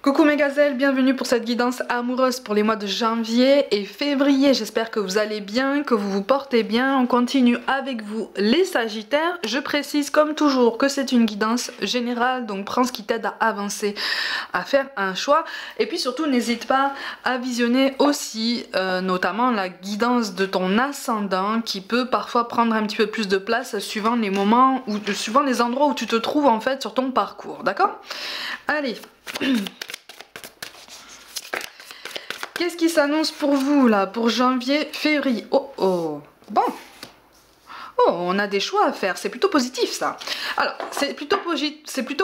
Coucou mes gazelles, bienvenue pour cette guidance amoureuse pour les mois de janvier et février. J'espère que vous allez bien, que vous vous portez bien. On continue avec vous les sagittaires. Je précise comme toujours que c'est une guidance générale, donc prends ce qui t'aide à avancer, à faire un choix. Et puis surtout n'hésite pas à visionner aussi notamment la guidance de ton ascendant qui peut parfois prendre un petit peu plus de place suivant les moments, ou suivant les endroits où tu te trouves en fait sur ton parcours, d'accord? Allez. Qu'est-ce qui s'annonce pour vous là, pour janvier, février? Oh oh, bon. Oh, on a des choix à faire, c'est plutôt positif ça. Alors, c'est plutôt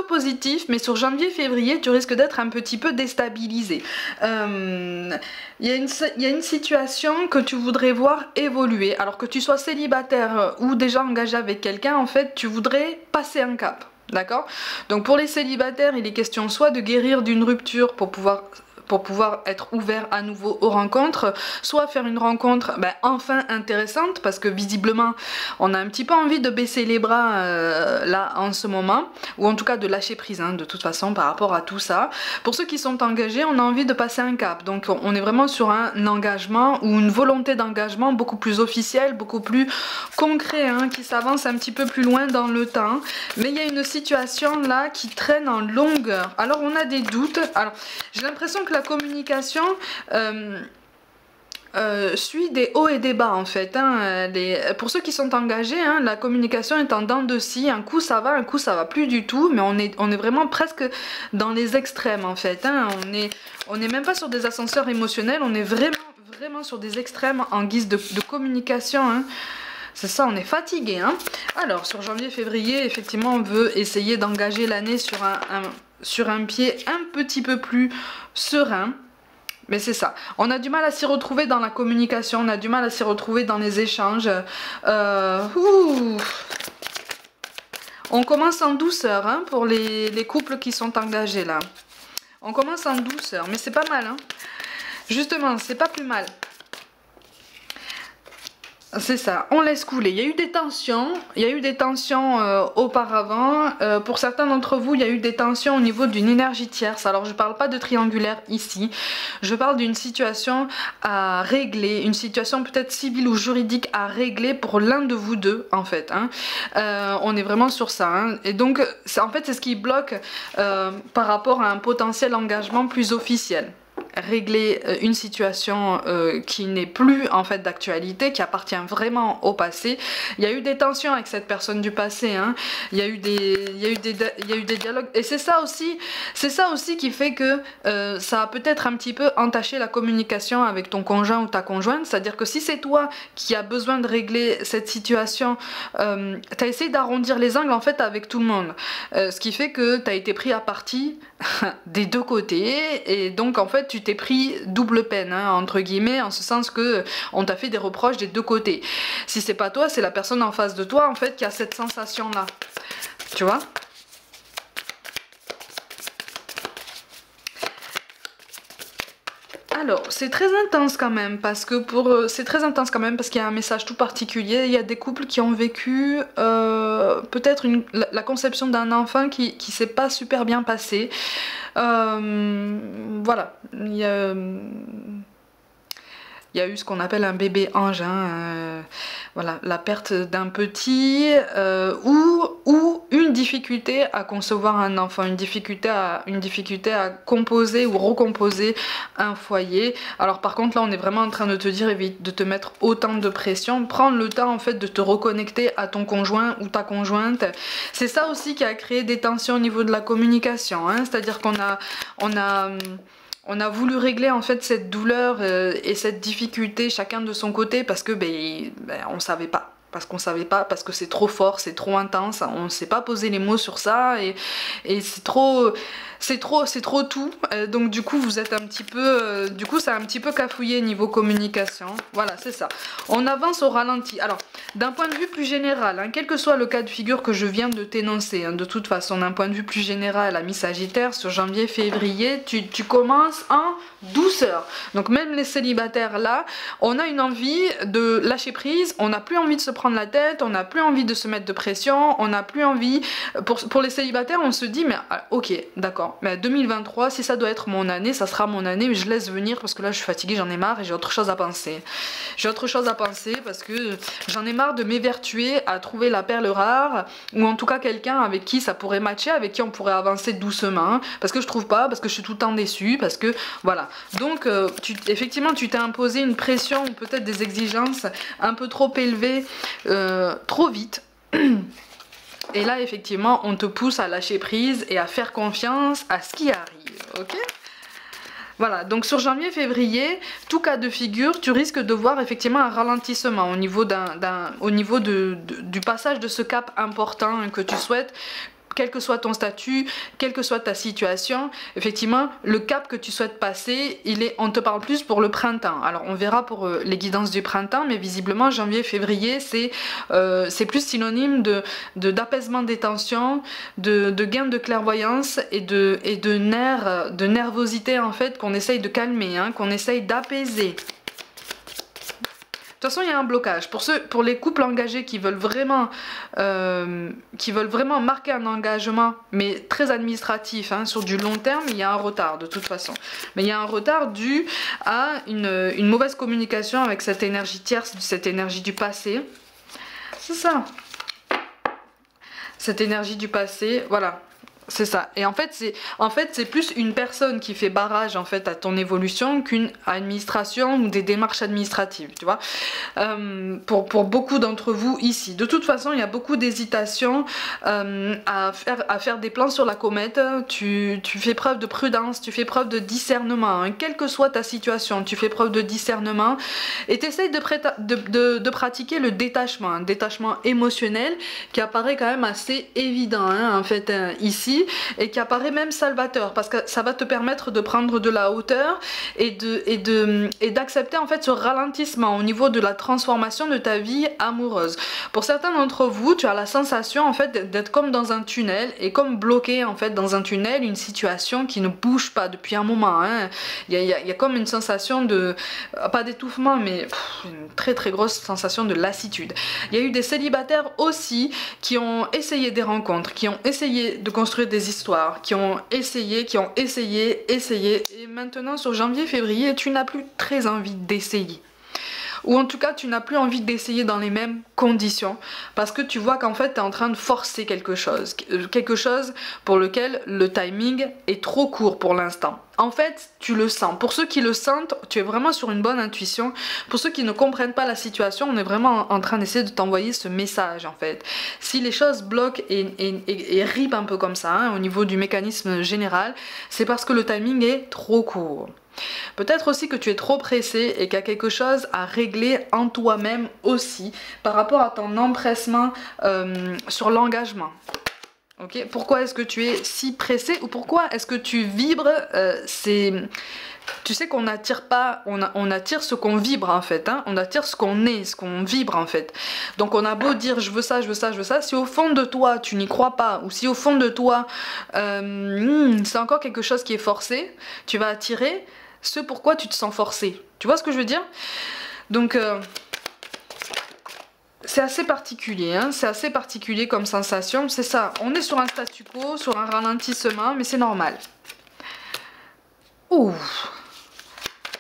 positif, mais sur janvier-février, tu risques d'être un petit peu déstabilisé. Il y a une situation que tu voudrais voir évoluer. Alors que tu sois célibataire ou déjà engagé avec quelqu'un, en fait, tu voudrais passer un cap. D'accord? Donc pour les célibataires, il est question soit de guérir d'une rupture pour pouvoir être ouvert à nouveau aux rencontres, soit faire une rencontre enfin intéressante, parce que visiblement on a un petit peu envie de baisser les bras là en ce moment, ou en tout cas de lâcher prise de toute façon par rapport à tout ça. Pour ceux qui sont engagés, on a envie de passer un cap, donc on est vraiment sur un engagement ou une volonté d'engagement beaucoup plus officielle, beaucoup plus concret, qui s'avance un petit peu plus loin dans le temps, mais il y a une situation là qui traîne en longueur. Alors on a des doutes, alors j'ai l'impression que la communication suit des hauts et des bas en fait. Pour ceux qui sont engagés, la communication est en dents de scie. Un coup ça va plus du tout, mais on est vraiment presque dans les extrêmes en fait. On est même pas sur des ascenseurs émotionnels, on est vraiment sur des extrêmes en guise de communication. C'est ça, on est fatigué. Alors sur janvier-février, effectivement, on veut essayer d'engager l'année sur un pied un petit peu plus serein. Mais c'est ça, on a du mal à s'y retrouver dans la communication, on a du mal à s'y retrouver dans les échanges. On commence en douceur pour les couples qui sont engagés là. On commence en douceur, mais c'est pas mal. Justement, c'est pas plus mal. C'est ça, on laisse couler. Il y a eu des tensions, auparavant. Pour certains d'entre vous, il y a eu des tensions au niveau d'une énergie tierce. Alors je parle pas de triangulaire ici, je parle d'une situation à régler, une situation peut-être civile ou juridique à régler pour l'un de vous deux en fait. On est vraiment sur ça. Et donc en fait c'est ce qui bloque par rapport à un potentiel engagement plus officiel. Régler une situation qui n'est plus en fait d'actualité, qui appartient vraiment au passé. Il y a eu des tensions avec cette personne du passé, il y a eu des dialogues, et c'est ça aussi qui fait que ça a peut-être un petit peu entaché la communication avec ton conjoint ou ta conjointe. C'est-à-dire que si c'est toi qui as besoin de régler cette situation, t'as essayé d'arrondir les angles en fait avec tout le monde, ce qui fait que t'as été pris à partie des deux côtés, et donc en fait tu t'es pris double peine entre guillemets, en ce sens que on t'a fait des reproches des deux côtés. Si c'est pas toi, c'est la personne en face de toi en fait qui a cette sensation là, tu vois. Alors, c'est très intense quand même, parce que qu'il y a un message tout particulier. Il y a des couples qui ont vécu peut-être la conception d'un enfant qui s'est pas super bien passé. Voilà, il y a eu ce qu'on appelle un bébé ange, voilà, la perte d'un petit, ou une difficulté à concevoir un enfant, une difficulté à composer ou recomposer un foyer. Alors par contre là on est vraiment en train de te dire, évite de te mettre autant de pression, prendre le temps en fait de te reconnecter à ton conjoint ou ta conjointe. C'est ça aussi qui a créé des tensions au niveau de la communication, c'est-à-dire qu'on a voulu régler en fait cette douleur et cette difficulté chacun de son côté, parce que on savait pas. Parce que c'est trop fort, c'est trop intense, on ne sait pas poser les mots sur ça, et c'est trop tout, donc du coup vous êtes un petit peu, ça a un petit peu cafouillé niveau communication. Voilà, c'est ça, on avance au ralenti. Alors d'un point de vue plus général, quel que soit le cas de figure que je viens de t'énoncer, de toute façon d'un point de vue plus général, ami Sagittaire, sur janvier-février, tu commences en douceur. Donc même les célibataires là, on a une envie de lâcher prise, on n'a plus envie de se prendre la tête, on n'a plus envie de se mettre de pression, on n'a plus envie, pour les célibataires on se dit mais ok d'accord, 2023. Mais 2023, si ça doit être mon année, ça sera mon année, mais je laisse venir parce que là je suis fatiguée, j'en ai marre et j'ai autre chose à penser. J'ai autre chose à penser parce que j'en ai marre de m'évertuer à trouver la perle rare, ou en tout cas quelqu'un avec qui ça pourrait matcher, avec qui on pourrait avancer doucement, parce que je trouve pas, parce que je suis tout le temps déçue, parce que voilà. Donc effectivement tu t'es imposé une pression ou peut-être des exigences un peu trop élevées, trop vite. Et là effectivement on te pousse à lâcher prise et à faire confiance à ce qui arrive, ok? Voilà, donc sur janvier-février, tout cas de figure, tu risques de voir effectivement un ralentissement au niveau, du passage de ce cap important que tu souhaites. Quel que soit ton statut, quelle que soit ta situation, effectivement, le cap que tu souhaites passer, on te parle plus pour le printemps. Alors, on verra pour les guidances du printemps, mais visiblement, janvier-février, c'est plus synonyme d'apaisement des tensions, de gain de clairvoyance et de nervosité, en fait, qu'on essaye de calmer, hein, qu'on essaye d'apaiser. De toute façon, il y a un blocage. Pour les couples engagés qui veulent vraiment marquer un engagement, mais très administratif, hein, sur du long terme, il y a un retard de toute façon. Mais il y a un retard dû à une mauvaise communication avec cette énergie tierce, cette énergie du passé. C'est ça. Cette énergie du passé, voilà. C'est ça. Et en fait, c'est plus une personne qui fait barrage en fait à ton évolution qu'une administration ou des démarches administratives, tu vois. Pour beaucoup d'entre vous ici. De toute façon, il y a beaucoup d'hésitation à faire des plans sur la comète. Tu fais preuve de prudence, tu fais preuve de discernement, hein. Quelle que soit ta situation, tu fais preuve de discernement et tu essayes de pratiquer le détachement, un détachement émotionnel qui apparaît quand même assez évident, hein, en fait, ici. Et qui apparaît même salvateur parce que ça va te permettre de prendre de la hauteur et d'accepter en fait ce ralentissement au niveau de la transformation de ta vie amoureuse. Pour certains d'entre vous, tu as la sensation en fait d'être comme dans un tunnel et comme bloqué en fait dans un tunnel, une situation qui ne bouge pas depuis un moment, hein. Il y a comme une sensation de, pas d'étouffement, mais une très très grosse sensation de lassitude. Il y a eu des célibataires aussi qui ont essayé des rencontres, qui ont essayé de construire des histoires, qui ont essayé, et maintenant sur janvier-février, tu n'as plus très envie d'essayer. Ou en tout cas, tu n'as plus envie d'essayer dans les mêmes conditions, parce que tu vois qu'en fait, tu es en train de forcer quelque chose pour lequel le timing est trop court pour l'instant. En fait, tu le sens. Pour ceux qui le sentent, tu es vraiment sur une bonne intuition. Pour ceux qui ne comprennent pas la situation, on est vraiment en train d'essayer de t'envoyer ce message, en fait. Si les choses bloquent et ripent un peu comme ça, hein, au niveau du mécanisme général, c'est parce que le timing est trop court. Peut-être aussi que tu es trop pressé et qu'il y a quelque chose à régler en toi-même aussi par rapport à ton empressement sur l'engagement. Okay. Pourquoi est-ce que tu es si pressé ou pourquoi est-ce que tu vibres tu sais qu'on n'attire pas, on attire ce qu'on vibre en fait, hein. On attire ce qu'on est, ce qu'on vibre en fait. Donc on a beau dire je veux ça, je veux ça, je veux ça, si au fond de toi tu n'y crois pas, ou si au fond de toi c'est encore quelque chose qui est forcé, tu vas attirer ce pourquoi tu te sens forcé. Tu vois ce que je veux dire? Donc c'est assez particulier, hein, c'est assez particulier comme sensation, c'est ça. On est sur un statu quo, sur un ralentissement, mais c'est normal. Ouh,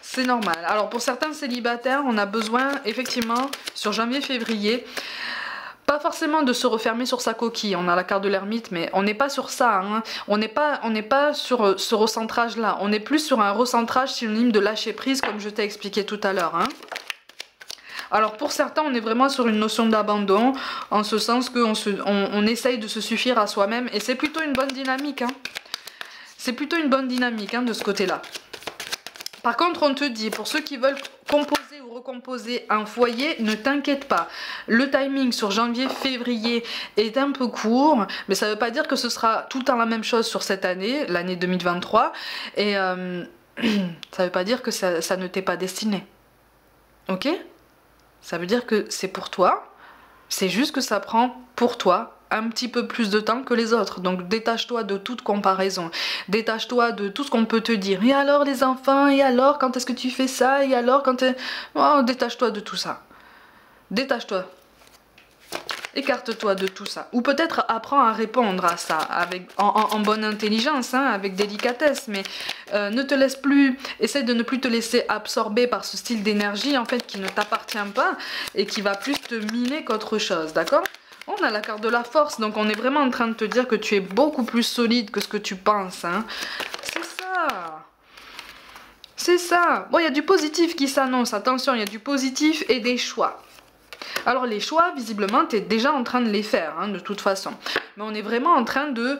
c'est normal. Alors pour certains célibataires, on a besoin effectivement sur janvier-février, pas forcément de se refermer sur sa coquille. On a la carte de l'ermite, mais on n'est pas sur ça, hein. On n'est pas sur ce recentrage là. On est plus sur un recentrage synonyme de lâcher prise, comme je t'ai expliqué tout à l'heure, hein. Alors pour certains, on est vraiment sur une notion d'abandon, en ce sens qu'on essaye de se suffire à soi-même, et c'est plutôt une bonne dynamique, hein. C'est plutôt une bonne dynamique, hein, de ce côté-là. Par contre, on te dit, pour ceux qui veulent composer ou recomposer un foyer, ne t'inquiète pas. Le timing sur janvier-février est un peu court, mais ça ne veut pas dire que ce sera tout le temps la même chose sur cette année, l'année 2023, et ça ne veut pas dire que ça ne t'est pas destiné. Ok ? Ça veut dire que c'est pour toi, c'est juste que ça prend pour toi un petit peu plus de temps que les autres. Donc détache-toi de toute comparaison, détache-toi de tout ce qu'on peut te dire. Et alors les enfants, et alors quand est-ce que tu fais ça, et alors quand oh, détache-toi de tout ça. Détache-toi. Écarte-toi de tout ça. Ou peut-être apprends à répondre à ça en bonne intelligence, hein, avec délicatesse. Mais ne te laisse plus, essaie de ne plus te laisser absorber par ce style d'énergie en fait qui ne t'appartient pas et qui va plus te miner qu'autre chose, d'accord? On a la carte de la force, donc on est vraiment en train de te dire que tu es beaucoup plus solide que ce que tu penses, hein. C'est ça. C'est ça. Bon, il y a du positif qui s'annonce, attention, il y a du positif et des choix. Alors les choix, visiblement, tu es déjà en train de les faire, hein, de toute façon. Mais on est vraiment en train de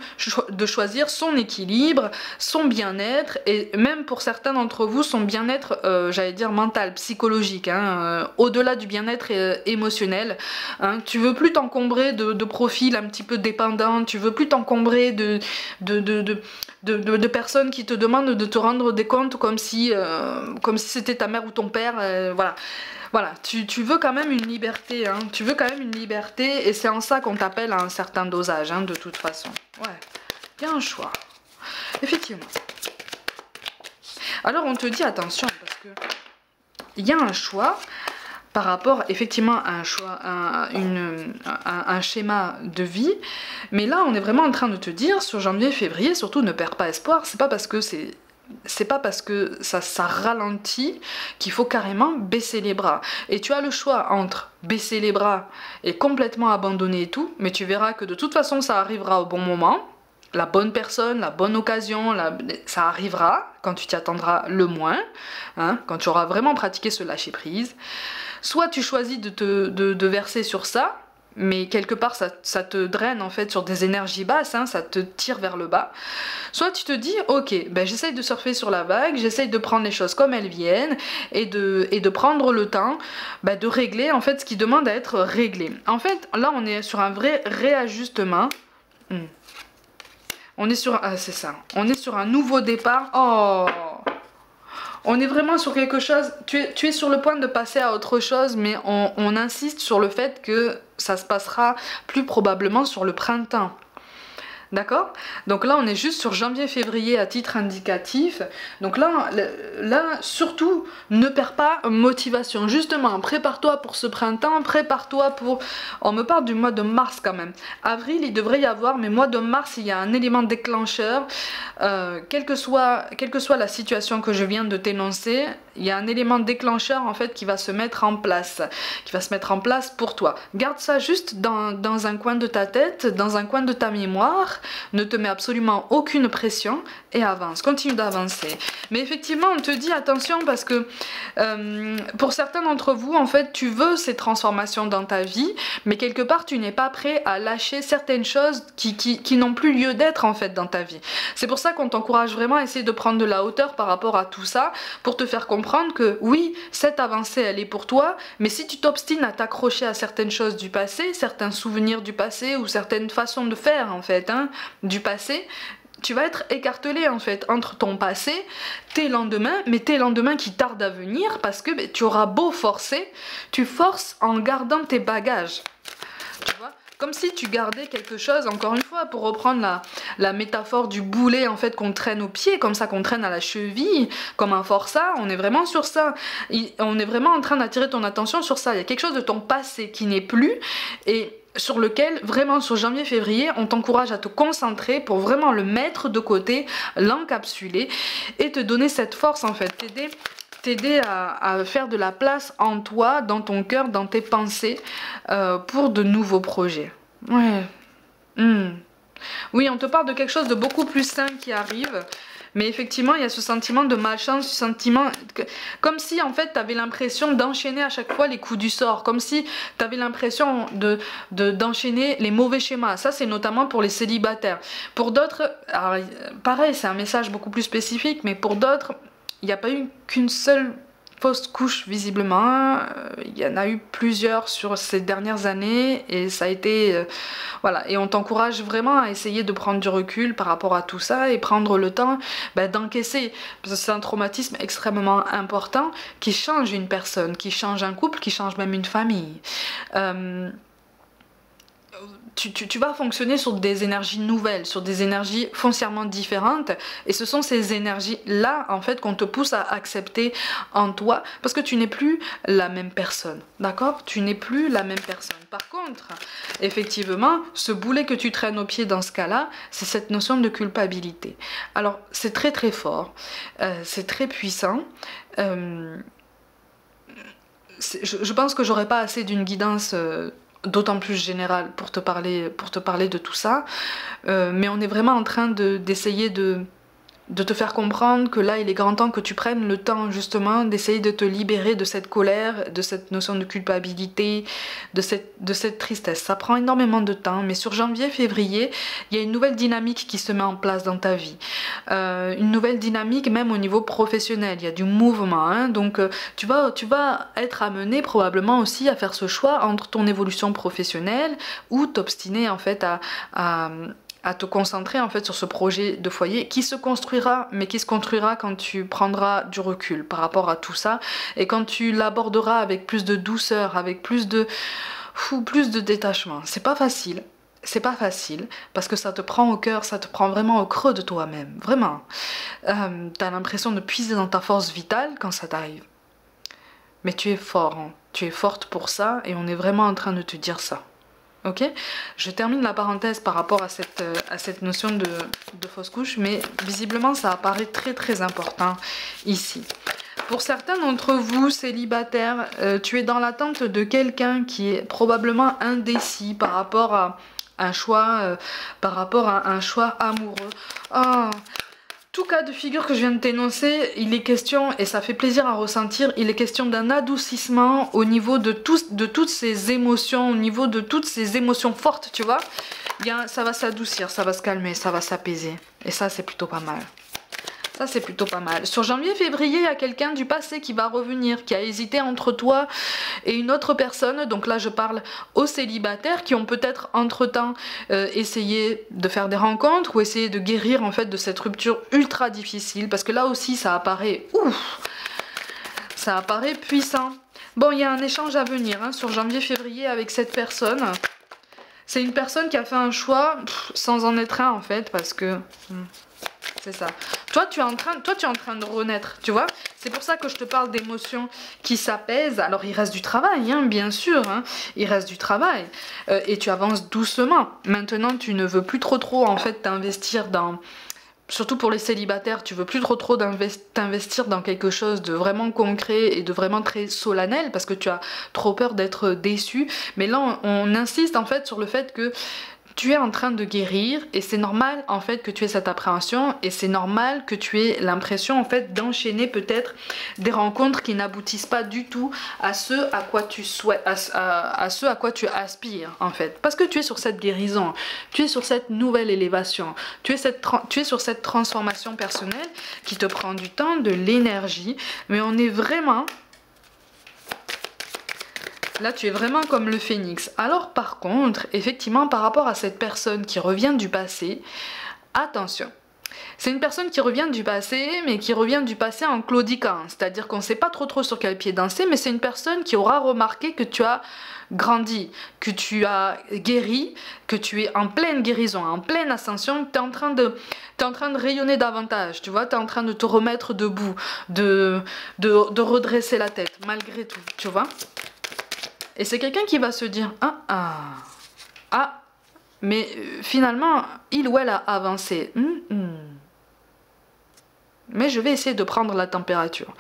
choisir son équilibre, son bien-être, et même pour certains d'entre vous, son bien-être, j'allais dire mental, psychologique, hein, au-delà du bien-être émotionnel. Hein. Tu veux plus t'encombrer de profils un petit peu dépendants, tu veux plus t'encombrer de personnes qui te demandent de te rendre des comptes comme si c'était ta mère ou ton père, voilà. Voilà, tu veux quand même une liberté, hein. Tu veux quand même une liberté et c'est en ça qu'on t'appelle à un certain dosage, hein, de toute façon. Ouais, il y a un choix, effectivement. Alors on te dit attention parce que il y a un choix par rapport effectivement à un choix, un schéma de vie, mais là on est vraiment en train de te dire sur janvier-février, surtout ne perds pas espoir, c'est pas parce que ça ralentit qu'il faut carrément baisser les bras. Et tu as le choix entre baisser les bras et complètement abandonner et tout, mais tu verras que de toute façon ça arrivera au bon moment, la bonne personne, la bonne occasion, ça arrivera quand tu t'y attendras le moins, hein, quand tu auras vraiment pratiqué ce lâcher prise. Soit tu choisis de verser sur ça, mais quelque part ça te draine en fait sur des énergies basses, hein, ça te tire vers le bas. Soit tu te dis ok, ben j'essaye de surfer sur la vague, j'essaye de prendre les choses comme elles viennent et de prendre le temps de régler en fait ce qui demande à être réglé. En fait là on est sur un vrai réajustement. On est sur c'est ça, on est sur un nouveau départ. Oh, on est vraiment sur quelque chose, tu es sur le point de passer à autre chose, mais on insiste sur le fait que ça se passera plus probablement sur le printemps. D'accord? Donc là, on est juste sur janvier-février à titre indicatif. Donc là, surtout, ne perds pas motivation. Justement, prépare-toi pour ce printemps, prépare-toi pour... On me parle du mois de mars quand même. Avril, il devrait y avoir, mais mois de mars, il y a un élément déclencheur. Quelle que soit la situation que je viens de t'énoncer, il y a un élément déclencheur en fait qui va se mettre en place. Qui va se mettre en place pour toi. Garde ça juste dans un coin de ta tête, dans un coin de ta mémoire. Ne te mets absolument aucune pression et avance, continue d'avancer. Mais effectivement on te dit attention parce que pour certains d'entre vous en fait tu veux ces transformations dans ta vie, mais quelque part tu n'es pas prêt à lâcher certaines choses qui n'ont plus lieu d'être en fait dans ta vie. C'est pour ça qu'on t'encourage vraiment à essayer de prendre de la hauteur par rapport à tout ça, pour te faire comprendre que oui, cette avancée elle est pour toi, mais si tu t'obstines à t'accrocher à certaines choses du passé, certains souvenirs du passé ou certaines façons de faire en fait, hein, du passé, tu vas être écartelé en fait entre ton passé, tes lendemains, mais tes lendemains qui tardent à venir parce que tu auras beau forcer, tu forces en gardant tes bagages. Tu vois ? Comme si tu gardais quelque chose, encore une fois, pour reprendre la métaphore du boulet en fait qu'on traîne au pied, comme ça qu'on traîne à la cheville, comme un forçat, on est vraiment sur ça. On est vraiment en train d'attirer ton attention sur ça. Il y a quelque chose de ton passé qui n'est plus et sur lequel, vraiment sur janvier-février, on t'encourage à te concentrer pour vraiment le mettre de côté, l'encapsuler et te donner cette force en fait, t'aider à faire de la place en toi, dans ton cœur, dans tes pensées pour de nouveaux projets. Ouais. Oui, on te parle de quelque chose de beaucoup plus sain qui arrive. Mais effectivement, il y a ce sentiment de malchance, ce sentiment... Comme si, en fait, tu avais l'impression d'enchaîner à chaque fois les coups du sort. Comme si tu avais l'impression d'enchaîner les mauvais schémas. Ça, c'est notamment pour les célibataires. Pour d'autres, pareil, c'est un message beaucoup plus spécifique, mais pour d'autres, il n'y a pas eu qu'une seule fausse couche, visiblement. Il y en a eu plusieurs sur ces dernières années et ça a été... voilà, et on t'encourage vraiment à essayer de prendre du recul par rapport à tout ça et prendre le temps d'encaisser. Parce que c'est un traumatisme extrêmement important qui change une personne, qui change un couple, qui change même une famille. tu vas fonctionner sur des énergies nouvelles, sur des énergies foncièrement différentes, et ce sont ces énergies-là, en fait, qu'on te pousse à accepter en toi, parce que tu n'es plus la même personne, d'accord? Tu n'es plus la même personne. Par contre, effectivement, ce boulet que tu traînes au pied dans ce cas-là, c'est cette notion de culpabilité. Alors, c'est très très fort, c'est très puissant, je pense que j'aurais pas assez d'une guidance d'autant plus générale pour te parler de tout ça, mais on est vraiment en train d'essayer de te faire comprendre que là il est grand temps que tu prennes le temps justement d'essayer de te libérer de cette colère, de cette notion de culpabilité, de cette tristesse. Ça prend énormément de temps, mais sur janvier-février, il y a une nouvelle dynamique qui se met en place dans ta vie. Une nouvelle dynamique même au niveau professionnel, il y a du mouvement, hein, donc tu vas être amené probablement aussi à faire ce choix entre ton évolution professionnelle ou t'obstiner en fait à te concentrer en fait sur ce projet de foyer qui se construira, mais qui se construira quand tu prendras du recul par rapport à tout ça et quand tu l'aborderas avec plus de douceur, avec plus de détachement. C'est pas facile parce que ça te prend au cœur, ça te prend vraiment au creux de toi-même, vraiment. T'as l'impression de puiser dans ta force vitale quand ça t'arrive. Mais tu es fort, hein. Tu es forte pour ça et on est vraiment en train de te dire ça. Ok, je termine la parenthèse par rapport à cette notion de fausse couche, mais visiblement ça apparaît très très important ici. Pour certains d'entre vous célibataires, tu es dans l'attente de quelqu'un qui est probablement indécis par rapport à un choix, amoureux. Oh, tout cas de figure que je viens de t'énoncer, il est question, et ça fait plaisir à ressentir, il est question d'un adoucissement au niveau de toutes ces émotions, au niveau de toutes ces émotions fortes, tu vois. Ça va s'adoucir, ça va se calmer, ça va s'apaiser. Et ça, c'est plutôt pas mal. Ça, c'est plutôt pas mal. Sur janvier-février, il y a quelqu'un du passé qui va revenir, qui a hésité entre toi et une autre personne. Donc là, je parle aux célibataires qui ont peut-être entre-temps essayé de faire des rencontres ou essayé de guérir en fait de cette rupture ultra difficile. Parce que là aussi, ça apparaît, ça apparaît puissant. Bon, il y a un échange à venir hein, sur janvier-février avec cette personne. C'est une personne qui a fait un choix sans en être un en fait, parce que... c'est ça. Toi, tu es en train de renaître, tu vois. C'est pour ça que je te parle d'émotions qui s'apaisent. Alors, il reste du travail, hein, bien sûr. Hein. Il reste du travail. Et tu avances doucement. Maintenant, tu ne veux plus trop, en fait, t'investir dans... Surtout pour les célibataires, tu veux plus trop t'investir dans quelque chose de vraiment concret et de vraiment très solennel parce que tu as trop peur d'être déçu. Mais là, on insiste, en fait, sur le fait que tu es en train de guérir et c'est normal en fait que tu aies cette appréhension et c'est normal que tu aies l'impression en fait d'enchaîner peut-être des rencontres qui n'aboutissent pas du tout à ce à quoi tu souhaites, à ce à quoi tu aspires en fait. Parce que tu es sur cette guérison, tu es sur cette nouvelle élévation, tu es sur cette transformation personnelle qui te prend du temps, de l'énergie, mais on est vraiment... Là, tu es vraiment comme le phénix. Alors, par contre, effectivement, par rapport à cette personne qui revient du passé, attention. C'est une personne qui revient du passé, mais qui revient du passé en claudiquant. C'est-à-dire qu'on ne sait pas trop sur quel pied danser, mais c'est une personne qui aura remarqué que tu as grandi, que tu as guéri, que tu es en pleine guérison, en pleine ascension, tu es en train de rayonner davantage, tu vois, tu es en train de te remettre debout, de redresser la tête, malgré tout, tu vois. Et c'est quelqu'un qui va se dire mais finalement, il ou elle a avancé. Mais je vais essayer de prendre la température.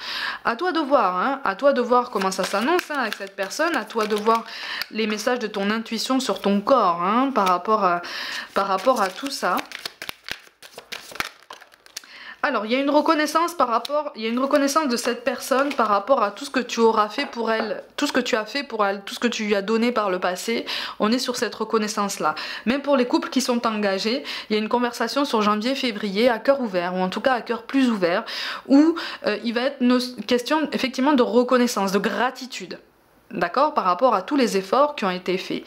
À toi de voir, hein, à toi de voir comment ça s'annonce hein, avec cette personne, à toi de voir les messages de ton intuition sur ton corps hein, par rapport à tout ça. Alors, il y a une reconnaissance de cette personne par rapport à tout ce que tu auras fait pour elle, tout ce que tu as fait pour elle, tout ce que tu lui as donné par le passé. On est sur cette reconnaissance-là. Même pour les couples qui sont engagés, il y a une conversation sur janvier-février à cœur ouvert, ou en tout cas à cœur plus ouvert, où il va être une question effectivement de reconnaissance, de gratitude. D'accord, par rapport à tous les efforts qui ont été faits.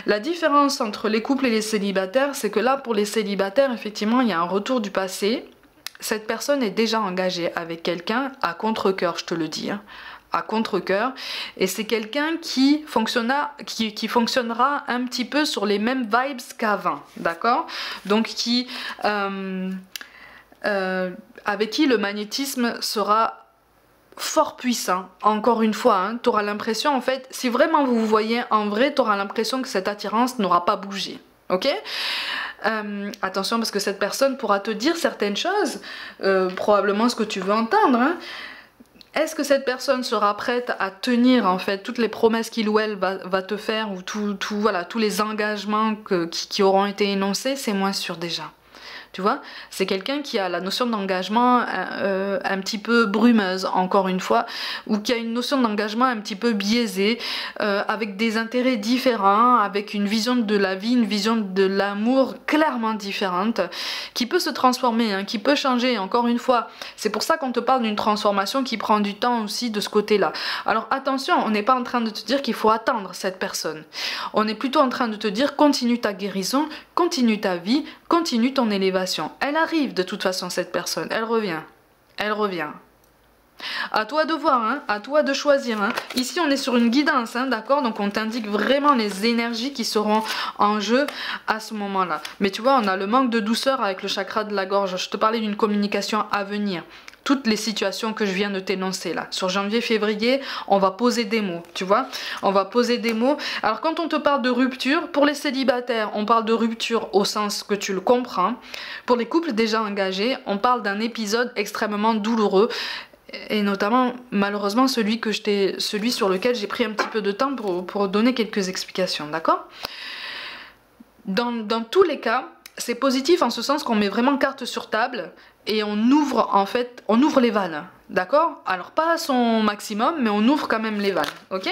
La différence entre les couples et les célibataires, c'est que là, pour les célibataires, effectivement, il y a un retour du passé. Cette personne est déjà engagée avec quelqu'un à contre-cœur, je te le dis. Hein. à contre-cœur, et c'est quelqu'un qui fonctionnera un petit peu sur les mêmes vibes qu'avant, d'accord? Donc avec qui le magnétisme sera fort puissant. Encore une fois, hein, tu auras l'impression, en fait, si vraiment vous vous voyez en vrai, tu auras l'impression que cette attirance n'aura pas bougé, ok? Attention, parce que cette personne pourra te dire certaines choses, probablement ce que tu veux entendre, hein. Est-ce que cette personne sera prête à tenir en fait toutes les promesses qu'il ou elle va te faire, ou voilà, tous les engagements qui auront été énoncés? C'est moins sûr déjà. Tu vois, c'est quelqu'un qui a la notion d'engagement un petit peu brumeuse, encore une fois, ou qui a une notion d'engagement un petit peu biaisée, avec des intérêts différents, avec une vision de la vie, une vision de l'amour clairement différente, qui peut se transformer, hein, qui peut changer, encore une fois. C'est pour ça qu'on te parle d'une transformation qui prend du temps aussi de ce côté-là. Alors attention, on n'est pas en train de te dire qu'il faut attendre cette personne. On est plutôt en train de te dire continue ta guérison, continue ta vie, continue ton élévation. Elle arrive de toute façon, cette personne, elle revient. Elle revient. À toi de voir, hein, à toi de choisir. Hein. Ici, on est sur une guidance, hein, d'accord? Donc, on t'indique vraiment les énergies qui seront en jeu à ce moment-là. Mais tu vois, on a le manque de douceur avec le chakra de la gorge. Je te parlais d'une communication à venir. Toutes les situations que je viens de t'énoncer là. Sur janvier-février, on va poser des mots, tu vois. On va poser des mots. Alors quand on te parle de rupture, pour les célibataires, on parle de rupture au sens que tu le comprends. Pour les couples déjà engagés, on parle d'un épisode extrêmement douloureux. Et notamment, malheureusement, celui sur lequel j'ai pris un petit peu de temps pour donner quelques explications, d'accord? Dans tous les cas, c'est positif en ce sens qu'on met vraiment carte sur table et on ouvre en fait, on ouvre les vannes, d'accord? Alors pas à son maximum, mais on ouvre quand même les vannes, ok?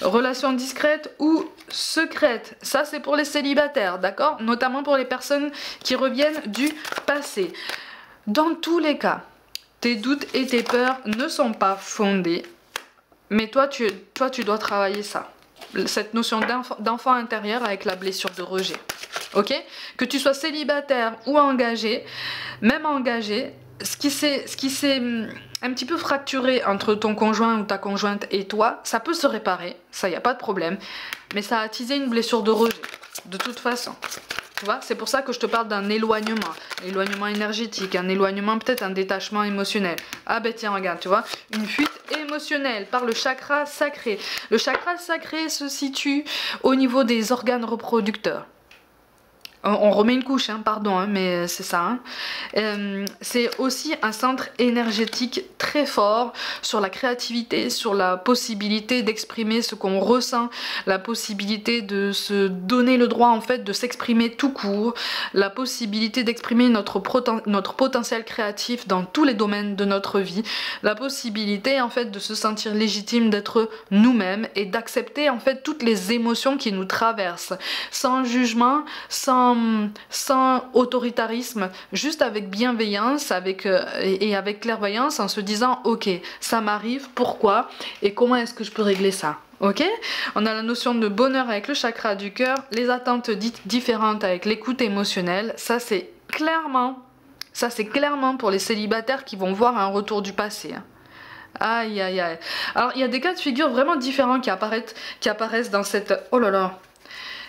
Relation discrète ou secrète, ça c'est pour les célibataires, d'accord? Notamment pour les personnes qui reviennent du passé. Dans tous les cas, tes doutes et tes peurs ne sont pas fondés, mais toi tu dois travailler ça. Cette notion d'enfant intérieur avec la blessure de rejet. Ok? Que tu sois célibataire ou engagé, même engagé, ce qui s'est un petit peu fracturé entre ton conjoint ou ta conjointe et toi, ça peut se réparer, ça y a pas de problème, mais ça a attisé une blessure de rejet, de toute façon. Tu vois, c'est pour ça que je te parle d'un éloignement énergétique, un éloignement, peut-être un détachement émotionnel. Ah ben tiens, regarde, tu vois, une fuite émotionnelle par le chakra sacré. Le chakra sacré se situe au niveau des organes reproducteurs. On remet une couche, hein, pardon, hein, mais c'est ça. Hein. C'est aussi un centre énergétique très fort sur la créativité, sur la possibilité d'exprimer ce qu'on ressent, la possibilité de se donner le droit en fait de s'exprimer tout court, la possibilité d'exprimer notre potentiel créatif dans tous les domaines de notre vie, la possibilité en fait de se sentir légitime d'être nous-mêmes et d'accepter en fait toutes les émotions qui nous traversent, sans jugement, sans autoritarisme, juste avec bienveillance et avec clairvoyance, en se disant ok, ça m'arrive, pourquoi et comment est-ce que je peux régler ça. Ok? On a la notion de bonheur avec le chakra du cœur, les attentes différentes avec l'écoute émotionnelle. Ça c'est clairement pour les célibataires qui vont voir un retour du passé. Hein. Aïe aïe aïe. Alors il y a des cas de figure vraiment différents qui apparaissent dans cette... Oh là là,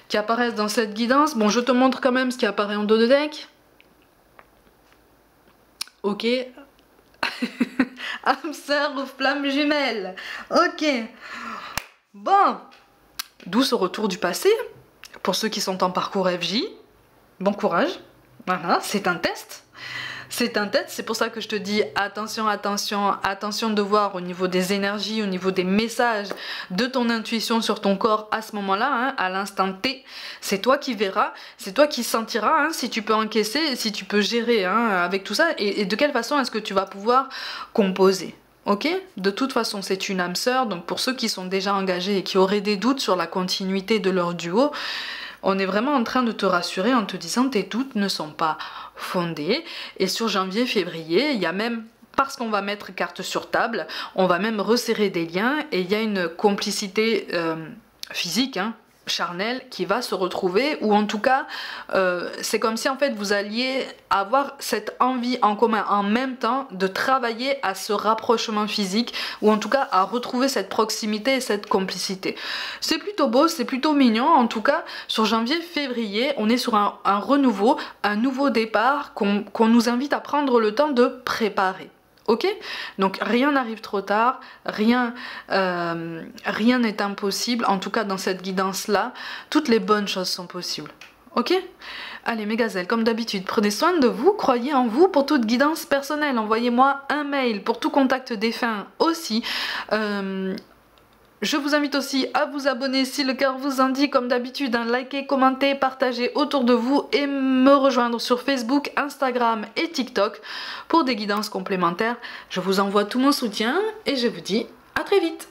qui apparaissent dans cette guidance. Bon, je te montre quand même ce qui apparaît en dos de deck. Ok. Âme sœur ou flamme jumelle. Ok. Bon. D'où ce retour du passé. Pour ceux qui sont en parcours FJ, bon courage. Voilà, c'est un test. C'est un test, c'est pour ça que je te dis attention, attention, attention de voir au niveau des énergies, au niveau des messages de ton intuition sur ton corps à ce moment-là, hein, à l'instant T. C'est toi qui verras, c'est toi qui sentiras hein, si tu peux encaisser, si tu peux gérer hein, avec tout ça et de quelle façon est-ce que tu vas pouvoir composer. Ok? De toute façon, c'est une âme sœur, donc pour ceux qui sont déjà engagés et qui auraient des doutes sur la continuité de leur duo, on est vraiment en train de te rassurer en te disant tes doutes ne sont pas fondés. Et sur janvier-février, il y a même, parce qu'on va mettre carte sur table, on va même resserrer des liens et il y a une complicité physique, hein, charnel qui va se retrouver, ou en tout cas c'est comme si en fait vous alliez avoir cette envie en commun en même temps de travailler à ce rapprochement physique, ou en tout cas à retrouver cette proximité et cette complicité. C'est plutôt beau, c'est plutôt mignon. En tout cas sur janvier-février on est sur un renouveau, un nouveau départ qu'on nous invite à prendre le temps de préparer. Ok, donc rien n'arrive trop tard, rien n'est impossible, en tout cas dans cette guidance-là, toutes les bonnes choses sont possibles. Ok? Allez mes gazelles, comme d'habitude, prenez soin de vous, croyez en vous. Pour toute guidance personnelle, envoyez-moi un mail. Pour tout contact défunt aussi. Je vous invite aussi à vous abonner si le cœur vous en dit, comme d'habitude, likez, commentez, partagez autour de vous et me rejoindre sur Facebook, Instagram et TikTok pour des guidances complémentaires. Je vous envoie tout mon soutien et je vous dis à très vite.